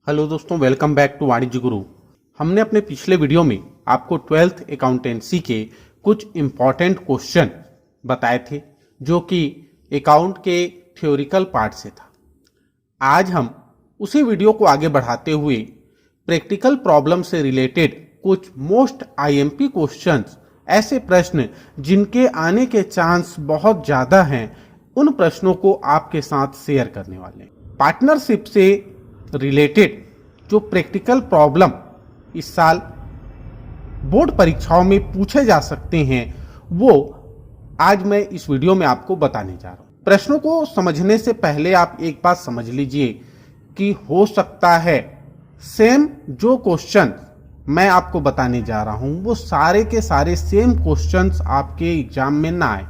Hello दोस्तों, welcome back to वाणिज्य गुरु। हमने अपने पिछले वीडियो में आपको 12th अकाउंटेंसी के कुछ इम्पॉर्टेंट क्वेश्चन बताए थे जो कि अकाउंट के थ्योरिकल पार्ट से था। आज हम उसी वीडियो को आगे बढ़ाते हुए प्रैक्टिकल प्रॉब्लम से रिलेटेड कुछ मोस्ट आईएमपी क्वेश्चंस, ऐसे प्रश्न जिनके आने के चांस बहुत ज़्यादा हैं, उन प्रश्नों को आपके साथ शेयर करने वाले हैं। पार्टनरशिप से रिलेटेड जो प्रैक्टिकल प्रॉब्लम इस साल बोर्ड परीक्षाओं में पूछे जा सकते हैं, वो आज मैं इस वीडियो में आपको बताने जा रहा हूं। प्रश्नों को समझने से पहले आप एक बात समझ लीजिए कि हो सकता है सेम जो क्वेश्चन मैं आपको बताने जा रहा हूं वो सारे के सारे सेम क्वेश्चंस आपके एग्जाम में ना आए।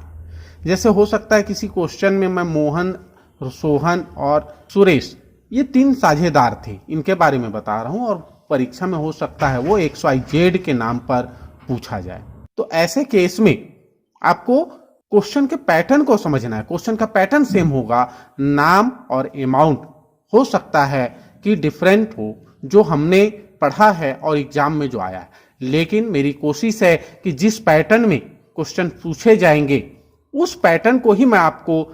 जैसे हो सकता है किसी क्वेश्चन में मैं मोहन, सोहन और सुरेश, ये 3 साझेदार थे, इनके बारे में बता रहा हूं और परीक्षा में हो सकता है वो XYZ के नाम पर पूछा जाए। तो ऐसे केस में आपको क्वेश्चन के पैटर्न को समझना है। क्वेश्चन का पैटर्न सेम होगा, नाम और अमाउंट हो सकता है कि डिफरेंट हो जो हमने पढ़ा है और एग्जाम में जो आया है, लेकिन मेरी कोशिश है कि जिस पैटर्न में क्वेश्चन पूछे जाएंगे उस पैटर्न को ही मैं आपको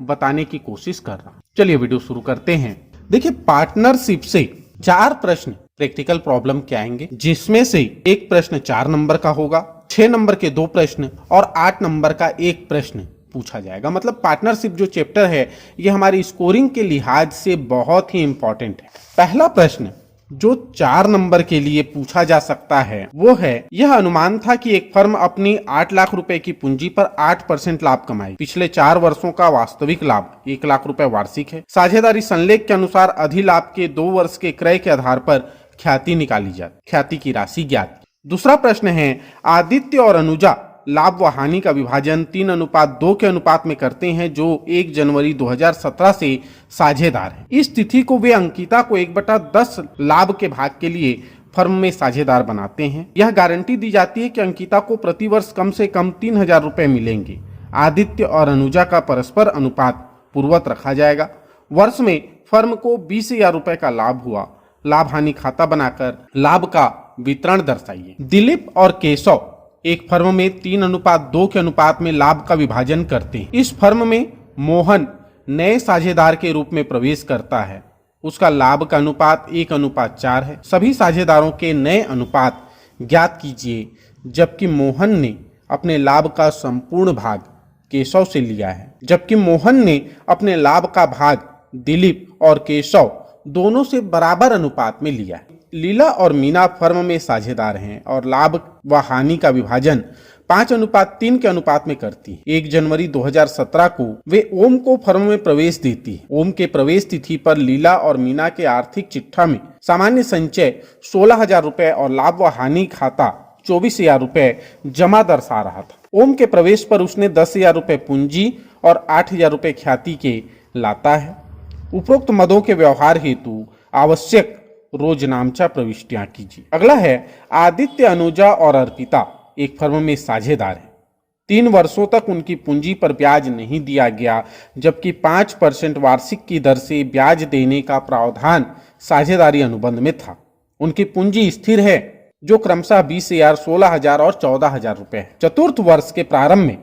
बताने की कोशिश कर रहा हूं। चलिए वीडियो शुरू करते हैं। देखिए, पार्टनरशिप से 4 प्रश्न प्रैक्टिकल प्रॉब्लम के आएंगे, जिसमें से एक प्रश्न 4 नंबर का होगा, 6 नंबर के 2 प्रश्न और 8 नंबर का 1 प्रश्न पूछा जाएगा। मतलब पार्टनरशिप जो चैप्टर है ये हमारी स्कोरिंग के लिहाज से बहुत ही इंपॉर्टेंट है। पहला प्रश्न जो 4 नंबर के लिए पूछा जा सकता है वो है, यह अनुमान था कि एक फर्म अपनी 8 लाख रुपए की पूंजी पर 8% लाभ कमाई। पिछले 4 वर्षों का वास्तविक लाभ 1 लाख रुपए वार्षिक है। साझेदारी संलेख के अनुसार अधिलाभ के 2 वर्ष के क्रय के आधार पर ख्याति निकाली जाती, ख्याति की राशि ज्ञात। दूसरा प्रश्न है, आदित्य और अनुजा लाभ व हानि का विभाजन 3:2 के अनुपात में करते हैं जो 1 जनवरी 2017 से साझेदार है। इस तिथि को वे अंकिता को 1/10 लाभ के भाग के लिए फर्म में साझेदार बनाते हैं। यह गारंटी दी जाती है कि अंकिता को प्रतिवर्ष कम से कम 3,000 रुपए मिलेंगे। आदित्य और अनुजा का परस्पर अनुपात पूर्ववत रखा जाएगा। वर्ष में फर्म को 20,000 रुपए का लाभ हुआ। लाभ हानि खाता बनाकर लाभ का वितरण दर्शाइए। दिलीप और केशव एक फर्म में 3:2 के अनुपात में लाभ का विभाजन करते हैं। इस फर्म में मोहन नए साझेदार के रूप में प्रवेश करता है। उसका लाभ का अनुपात 1:4 है। सभी साझेदारों के नए अनुपात ज्ञात कीजिए, जबकि मोहन ने अपने लाभ का संपूर्ण भाग केशव से लिया है। जबकि मोहन ने अपने लाभ का भाग दिलीप और केशव दोनों से बराबर अनुपात में लिया है। लीला और मीना फर्म में साझेदार हैं और लाभ व हानि का विभाजन 5:3 के अनुपात में करती है। 1 जनवरी 2017 को वे ओम को फर्म में प्रवेश देती है। ओम के प्रवेश तिथि पर लीला और मीना के आर्थिक चिट्ठा में सामान्य संचय 16,000 रुपए और लाभ व हानि खाता 24,000 रुपए जमा दर्शा रहा था। ओम के प्रवेश पर उसने 10,000 रुपए पूंजी और 8,000 रुपए ख्याति के लाता है। उपरोक्त मदों के व्यवहार हेतु आवश्यक रोजनामचा प्रविष्टियां कीजिए। अगला है, आदित्य, अनुजा और अर्पिता एक फर्म में साझेदार है। 3 वर्षों तक उनकी पूंजी पर ब्याज नहीं दिया गया, जबकि 5% वार्षिक की दर से ब्याज देने का प्रावधान साझेदारी अनुबंध में था। उनकी पूंजी स्थिर है, जो क्रमशः 20,000, 16,000 और 14,000 रुपए है। चतुर्थ वर्ष के प्रारंभ में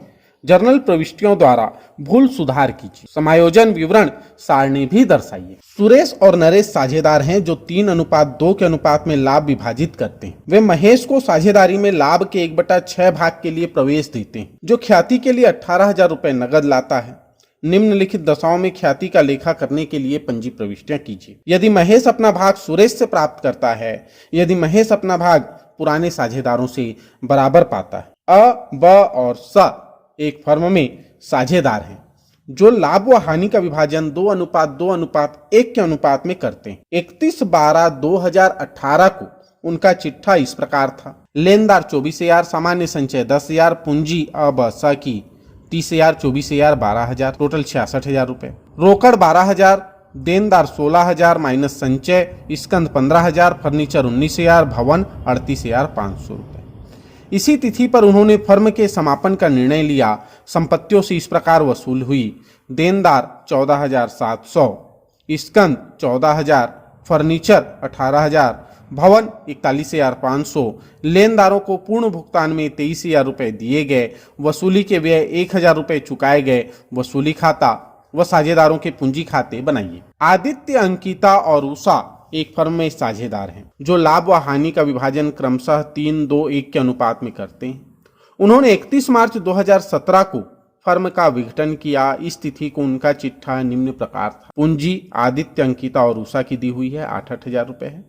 जर्नल प्रविष्टियों द्वारा भूल सुधार कीजिए। समायोजन विवरण सारणी भी दर्शाइए। सुरेश और नरेश साझेदार हैं जो 3:2 के अनुपात में लाभ विभाजित करते हैं। वे महेश को साझेदारी में लाभ के 1/6 भाग के लिए प्रवेश देते हैं, जो ख्याति के लिए 18,000 रुपए नगद लाता है। निम्नलिखित दशाओं में ख्याति का लेखा करने के लिए पंजी प्रविष्टियां कीजिए। यदि महेश अपना भाग सुरेश से प्राप्त करता है, यदि महेश अपना भाग पुराने साझेदारों से बराबर पाता है। अ, ब और स एक फर्म में साझेदार हैं जो लाभ व हानि का विभाजन 2:2:1 के अनुपात में करते हैं। 31/12/2018 को उनका चिट्ठा इस प्रकार था। लेनदार 24,000, सामान्य संचय 10,000, पूंजी अब स की 30,000, 24,000, 12,000, टोटल 66,000 रुपए। रोकड़ 12,000, देनदार 16,000 माइनस संचय, स्कंद 15,000, फर्नीचर 19,000, भवन 38,500 रुपए। इसी तिथि पर उन्होंने फर्म के समापन का निर्णय लिया। संपत्तियों से इस प्रकार वसूल हुई: देनदार 14,700, स्कंद 14,000, फर्नीचर 18,000, भवन 41,500। लेनदारों को पूर्ण भुगतान में 23,000 रुपए दिए गए। वसूली के व्यय 1,000 रुपए चुकाए गए। वसूली खाता व साझेदारों के पूंजी खाते बनाइए। आदित्य, अंकिता और उषा एक फर्म में साझेदार हैं जो लाभ व हानि का विभाजन क्रमशः 3-2-1 के अनुपात में करते हैं। उन्होंने 31 मार्च 2017 को फर्म का विघटन किया। इस तिथि को उनका चिट्ठा निम्न प्रकार था। पूंजी आदित्य, अंकिता और उषा की दी हुई है 8,000 रुपए है।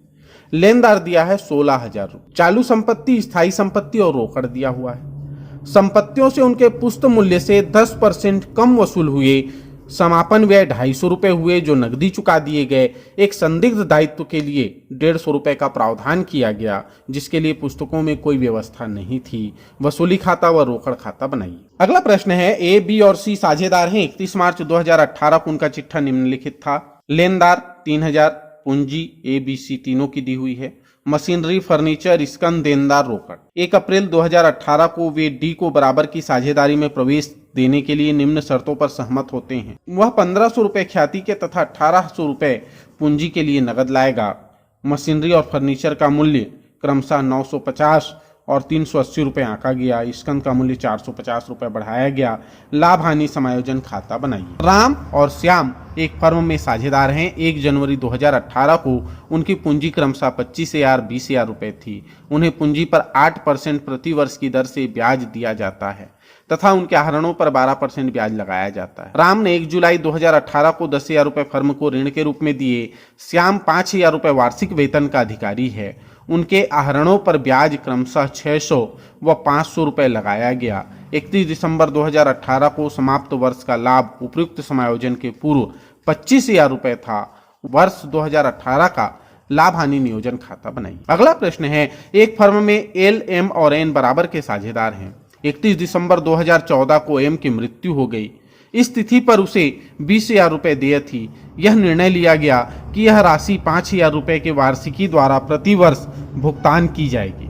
लेनदार दिया है 16,000 रुपए। चालू संपत्ति, स्थायी संपत्ति और रोकड़ दिया हुआ है। संपत्तियों से उनके पुस्त मूल्य से 10% कम वसूल हुए। समापन व्यय 250 रुपए हुए जो नकदी चुका दिए गए। एक संदिग्ध दायित्व के लिए 150 रुपए का प्रावधान किया गया जिसके लिए पुस्तकों में कोई व्यवस्था नहीं थी। वसूली खाता व रोकड़ खाता बनाइए। अगला प्रश्न है, ए, बी और सी साझेदार हैं। 31 मार्च 2018 को उनका चिट्ठा निम्नलिखित था। लेनदार 3,000, पूंजी ए, बी, सी तीनों की दी हुई है। मशीनरी, फर्नीचर, स्कंद, देनदार, रोकड़। 1 अप्रैल 2018 को वे डी को बराबर की साझेदारी में प्रवेश देने के लिए निम्न शर्तों पर सहमत होते हैं। वह 1,500 रुपए ख्याति के तथा 1,800 रुपए पूंजी के लिए नगद लाएगा। मशीनरी और फर्नीचर का मूल्य क्रमशः 950 और 380 रुपए आंका गया। स्कंद का मूल्य 450 रुपए बढ़ाया गया। लाभ हानि समायोजन खाता बनाइए। राम और श्याम एक फर्म में साझेदार हैं। 1 जनवरी 2018 को उनकी पूंजी क्रमशः 25,000, 20,000 रुपए थी। उन्हें पूंजी पर 8% प्रति वर्ष की दर से ब्याज दिया जाता है तथा उनके आहरणों पर 12% ब्याज लगाया जाता है। राम ने 1 जुलाई 2018 को 10,000 रुपए फर्म को ऋण के रूप में दिए। श्याम 5,000 रुपए वार्षिक वेतन का अधिकारी है। उनके आहरणों पर ब्याज क्रमशः 600 व 500 रुपए लगाया गया। 31 दिसंबर 2018 को समाप्त वर्ष का लाभ उपयुक्त समायोजन के पूर्व 25,000 रुपए था। वर्ष 2018 का लाभ हानि नियोजन खाता बनाइए। अगला प्रश्न है, एक फर्म में एल, एम और एन बराबर के साझेदार हैं। 31 दिसंबर 2014 को एम की मृत्यु हो गई। इस तिथि पर उसे 20,000 रुपए देय थी। यह निर्णय लिया गया कि यह राशि 5,000 रुपए के वार्षिकी द्वारा प्रति वर्ष भुगतान की जाएगी।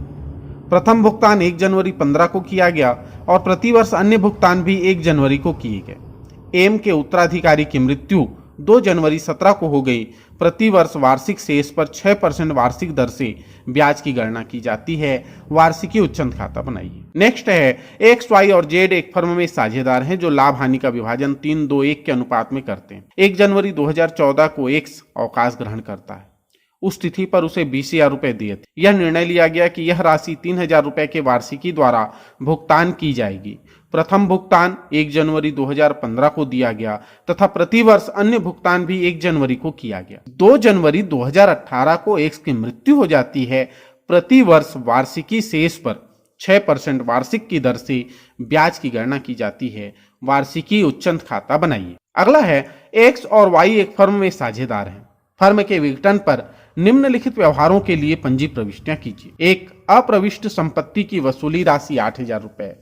प्रथम भुगतान 1 जनवरी 15 को किया गया और प्रति वर्ष अन्य भुगतान भी 1 जनवरी को किए गए। एम के उत्तराधिकारी की मृत्यु 2 जनवरी 17 को हो गई। प्रति वर्ष वार्षिक शेष पर 6% वार्षिक दर से ब्याज की गणना की जाती है। वार्षिकी उच्चंत खाता बनाइए। नेक्स्ट है, एक्स, वाई और जेड एक फर्म में साझेदार हैं जो लाभ हानि का विभाजन 3-2-1 के अनुपात में करते हैं। 1 जनवरी 2014 को एक्स अवकाश ग्रहण करता है। उस तिथि पर उसे 20,000 रुपए दिए थे। यह निर्णय लिया गया कि यह राशि 3,000 रुपए के वार्षिकी द्वारा भुगतान की जाएगी। प्रथम भुगतान 1 जनवरी 2015 को दिया गया तथा प्रति वर्ष अन्य भुगतान भी 1 जनवरी को किया गया। 2 जनवरी 2018 को एक्स की मृत्यु हो जाती है। प्रति वर्ष वार्षिकी शेष पर 6% वार्षिक की दर से ब्याज की गणना की जाती है। वार्षिकी उच्चंत खाता बनाइए। अगला है, एक्स और वाई एक फर्म में साझेदार हैं। फर्म के विघटन पर निम्नलिखित व्यवहारों के लिए पंजी प्रविष्टियां कीजिए। 1, अप्रविष्ट संपत्ति की वसूली राशि 8,000 रुपए।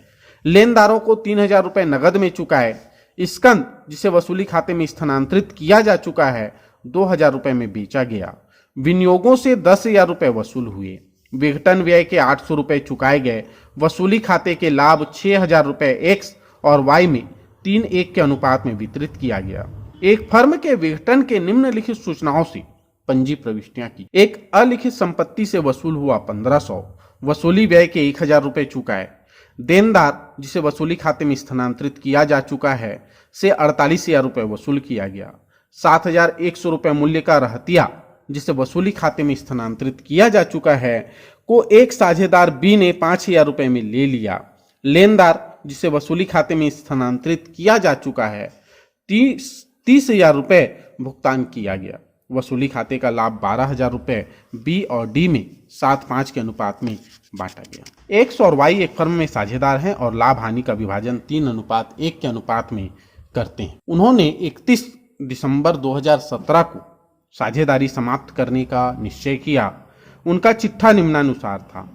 लेनदारों को 3,000 रुपए नगद में चुकाए। स्कंद जिसे वसूली खाते में स्थानांतरित किया जा चुका है 2,000 रुपए में बेचा गया। विनियोगों से 10,000 रुपए वसूल हुए। विघटन व्यय के 800 रुपए चुकाए गए। वसूली खाते के लाभ 6,000 रुपए एक्स और वाई में 3:1 के अनुपात में वितरित किया गया। एक फर्म के विघटन के निम्नलिखित सूचनाओं से पंजी प्रविष्टियां की। एक, अलिखित संपत्ति से वसूल हुआ 1,500। वसूली व्यय के 1,000 रुपए चुकाए। देनदार जिसे वसूली खाते में स्थानांतरित किया जा चुका है से 48,000 रुपए वसूल किया गया। 7,100 रुपए मूल्य का रहतिया जिसे वसूली खाते में स्थानांतरित किया जा चुका है को एक साझेदार बी ने 5,000 रुपए में ले लिया। लेनदार जिसे वसूली खाते में स्थानांतरित किया जा चुका है 30,000 रुपए भुगतान किया गया। वसूली खाते का लाभ 12,000 रुपए बी और डी में 7-5 के अनुपात में बांटा गया। एक्स और वाई एक फर्म में साझेदार हैं और लाभ हानि का विभाजन 3:1 के अनुपात में करते हैं। उन्होंने 31 दिसंबर 2017 को साझेदारी समाप्त करने का निश्चय किया। उनका चिट्ठा निम्नानुसार था।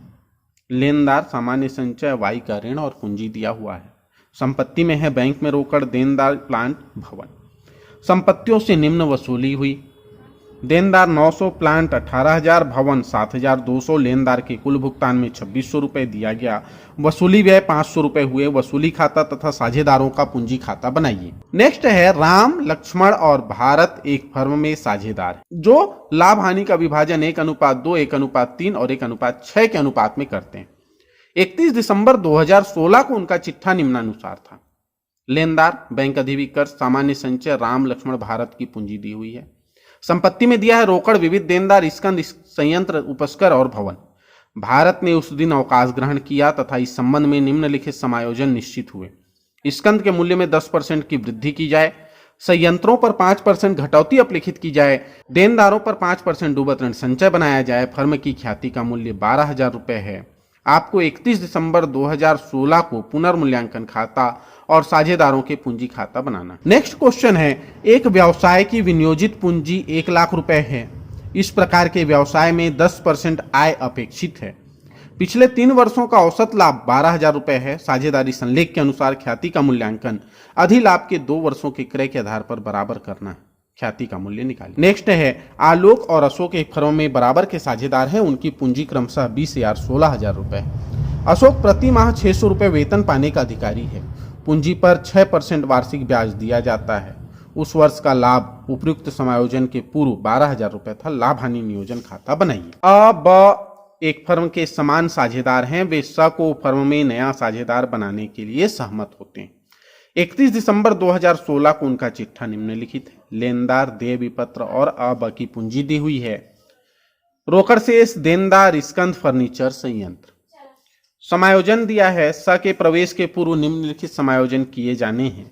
लेनदार सामान्य संचय, वाई का ऋण और पूंजी दिया हुआ है। संपत्ति में है बैंक में रोकड़, देनदार प्लांट, भवन। संपत्तियों से निम्न वसूली हुई। देनदार 900, प्लांट 18,000, भवन 7,200, लेनदार के कुल भुगतान में 2,600 रुपए दिया गया। वसूली व्यय 500 रुपए हुए। वसूली खाता तथा साझेदारों का पूंजी खाता बनाइए। नेक्स्ट है राम, लक्ष्मण और भारत एक फर्म में साझेदार हैं, जो लाभ हानि का विभाजन 1:2, 1:3 और 1:6 के अनुपात में करते हैं। 31 दिसंबर 2016 को उनका चिट्ठा निम्नानुसार था। लेनदार बैंक अधिविकर्ष, सामान्य संचय, राम, लक्ष्मण, भारत की पूंजी दी हुई है। संपत्ति में दिया है रोकड़, विविध देनदार, स्कंद, संयंत्र, उपस्कर और भवन। भारत ने उस दिन अवकाश ग्रहण किया तथा इस संबंध में निम्नलिखित समायोजन निश्चित हुए। स्कंद के मूल्य में 10% की वृद्धि की जाए, संयंत्रों पर 5% घटौती अपलिखित की जाए, देनदारों पर 5% डूबत ऋण संचय बनाया जाए। फर्म की ख्याति का मूल्य 12,000 रुपए है। आपको 31 दिसंबर 2016 को पुनर्मूल्यांकन खाता और साझेदारों के पूंजी खाता बनाना। नेक्स्ट क्वेश्चन है, एक व्यवसाय की विनियोजित पूंजी 1 लाख रुपए है। इस प्रकार के व्यवसाय में 10% आय अपेक्षित है। पिछले 3 वर्षों का औसत लाभ 12,000 रुपए है। साझेदारी संलेख के अनुसार ख्याति का मूल्यांकन अधिलाभ के 2 वर्षों के क्रय के आधार पर बराबर करना है। ख्याति का मूल्य निकालिए। नेक्स्ट है, आलोक और अशोक एक फर्म में बराबर के साझेदार हैं। उनकी पूंजी क्रमशः 20,000, 16,000 रुपए। अशोक प्रति माह 600 रुपए वेतन पाने का अधिकारी है। पूंजी पर 6% वार्षिक ब्याज दिया जाता है। उस वर्ष का लाभ उपयुक्त समायोजन के पूर्व 12,000 रुपए था। लाभ हानि नियोजन खाता बनाइए। अब एक फर्म के समान साझेदार हैं, वे स को फर्म में नया साझेदार बनाने के लिए सहमत होते हैं। 31 दिसंबर 2016 को उनका चिट्ठा निम्नलिखित है। लेनदार, देय विपत्र और अब की पूंजी दी हुई है। रोकड़ शेष, देनदार, स्कंद, फर्नीचर, संयंत्र। समायोजन दिया है, स के प्रवेश के पूर्व निम्नलिखित समायोजन किए जाने हैं।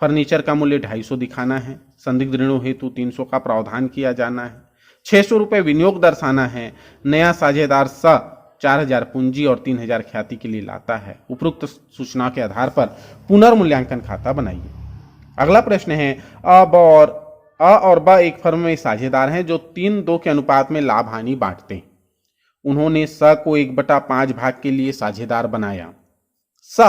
फर्नीचर का मूल्य 250 दिखाना है। संदिग्ध ऋणों हेतु 300 का प्रावधान किया जाना है। 600 रुपए विनियोग दर्शाना है। नया साझेदार स 4,000 पूंजी और 3,000 ख्याति के लिए लाता है। उपरोक्त सूचना के आधार पर पुनर्मूल्यांकन खाता बनाइए। अगला प्रश्न है, अ और ब एक फर्म में साझेदार हैं जो 3:2 के अनुपात में लाभ हानि बांटते हैं। उन्होंने स को 1/5 भाग के लिए साझेदार बनाया। स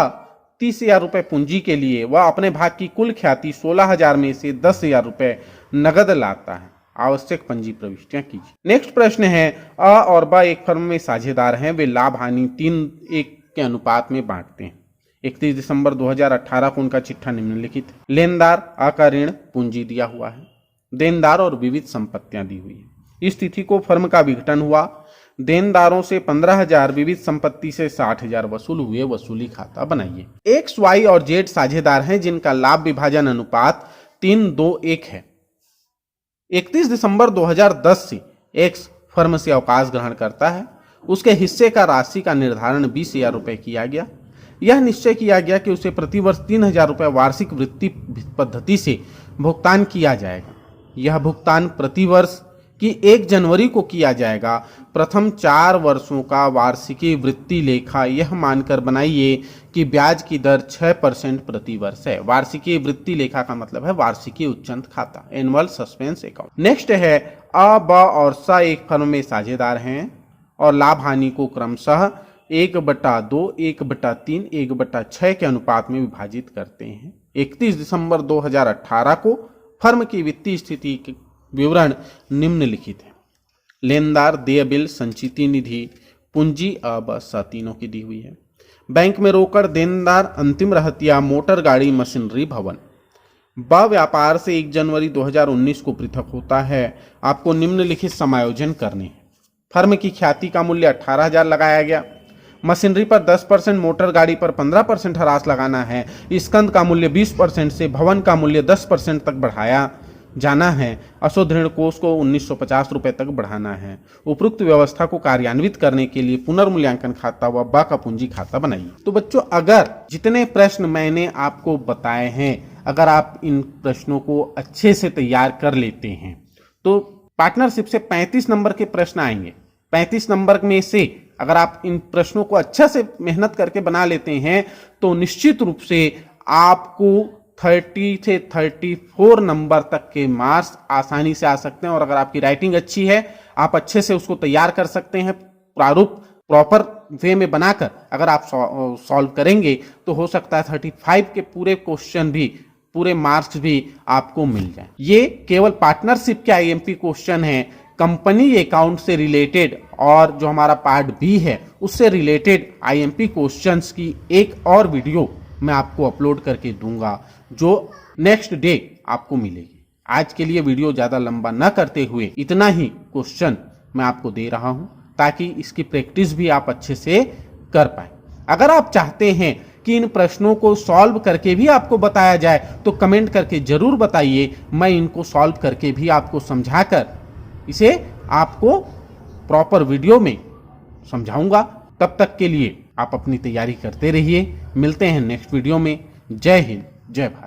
30,000 रुपए पूंजी के लिए वह अपने भाग की कुल ख्याति 16,000 में से 10,000 रुपए नगद लाता है। आवश्यक पंजी प्रविष्टियां कीजिए। नेक्स्ट प्रश्न है, अ और ब एक फर्म में साझेदार हैं, वे लाभ हानि 3:1 के अनुपात में बांटते हैं। 31 दिसंबर 2018 को उनका चिट्ठा निम्नलिखित है। लेनदार, अ का ऋण पूंजी दिया हुआ है। देनदार और विविध संपत्तियां दी हुई है। इस तिथि को फर्म का विघटन हुआ। देनदारों से 15,000, विविध संपत्ति से 60,000 वसूल हुए। वसूली खाता बनाइए। एक्स, वाई और जेड साझेदार हैं जिनका लाभ विभाजन अनुपात 3:2:1 है। 31 दिसंबर 2010 से एक्स फर्म से अवकाश ग्रहण करता है। उसके हिस्से का राशि का निर्धारण 20,000 रुपए किया गया। यह निश्चय किया गया कि उसे प्रतिवर्ष 3,000 रुपए वार्षिक वृत्ति पद्धति से भुगतान किया जाएगा। यह भुगतान प्रतिवर्ष की 1 जनवरी को किया जाएगा। प्रथम 4 वर्षों का वार्षिकी वृत्ति लेखा यह मानकर बनाइए कि ब्याज की दर 6% प्रति वर्ष है। वार्षिकी वृत्ति लेखा का मतलब है वार्षिकी उच्चंत खाता, एनुअल सस्पेंस अकाउंट। नेक्स्ट है, अ, ब और स एक फर्म में साझेदार हैं और लाभ हानि को क्रमशः 1/2, 1/3, 1/6 के अनुपात में विभाजित करते हैं। 31 दिसंबर 2018 को फर्म की वित्तीय स्थिति विवरण निम्नलिखित है। लेनदार, देय बिल, संचिति निधि, पूंजी अ, ब, स तीनों की दी हुई है। बैंक में रोकड़, देनदार, अंतिम रहतिया, मोटर गाड़ी, मशीनरी, भवन। ब व्यापार से 1 जनवरी 2019 को पृथक होता है। आपको निम्नलिखित समायोजन करने हैं। फर्म की ख्याति का मूल्य 18,000 लगाया गया। मशीनरी पर 10%, मोटर गाड़ी पर 15% ह्रास लगाना है। स्कंद का मूल्य 20% से भवन का मूल्य 10% तक बढ़ाया जाना है। अशुद्ध ऋण कोष को 1,950 रुपए तक बढ़ाना है। उपरोक्त व्यवस्था को कार्यान्वित करने के लिए पुनर्मूल्यांकन खाता व ब का पूंजी खाता बनाइए। तो बच्चों, अगर जितने प्रश्न मैंने आपको बताए हैं, अगर आप इन प्रश्नों को अच्छे से तैयार कर लेते हैं तो पार्टनरशिप से 35 नंबर के प्रश्न आएंगे। 35 नंबर में से अगर आप इन प्रश्नों को अच्छा से मेहनत करके बना लेते हैं तो निश्चित रूप से आपको 30 से 34 नंबर तक के मार्क्स आसानी से आ सकते हैं। और अगर आपकी राइटिंग अच्छी है, आप अच्छे से उसको तैयार कर सकते हैं। प्रारूप प्रॉपर वे में बनाकर अगर आप सॉल्व करेंगे तो हो सकता है 35 के पूरे क्वेश्चन भी पूरे मार्क्स भी आपको मिल जाए। ये केवल पार्टनरशिप के आईएमपी क्वेश्चन है, कंपनी अकाउंट से रिलेटेड और जो हमारा पार्ट बी है उससे रिलेटेड आईएमपी क्वेश्चंस की एक और वीडियो मैं आपको अपलोड करके दूंगा जो नेक्स्ट डे आपको मिलेगी। आज के लिए वीडियो ज़्यादा लंबा न करते हुए इतना ही क्वेश्चन मैं आपको दे रहा हूं ताकि इसकी प्रैक्टिस भी आप अच्छे से कर पाए। अगर आप चाहते हैं कि इन प्रश्नों को सॉल्व करके भी आपको बताया जाए तो कमेंट करके जरूर बताइए, मैं इनको सॉल्व करके भी आपको समझाकर इसे आपको प्रॉपर वीडियो में समझाऊंगा। तब तक के लिए आप अपनी तैयारी करते रहिए। मिलते हैं नेक्स्ट वीडियो में। जय हिंद, जय भारत।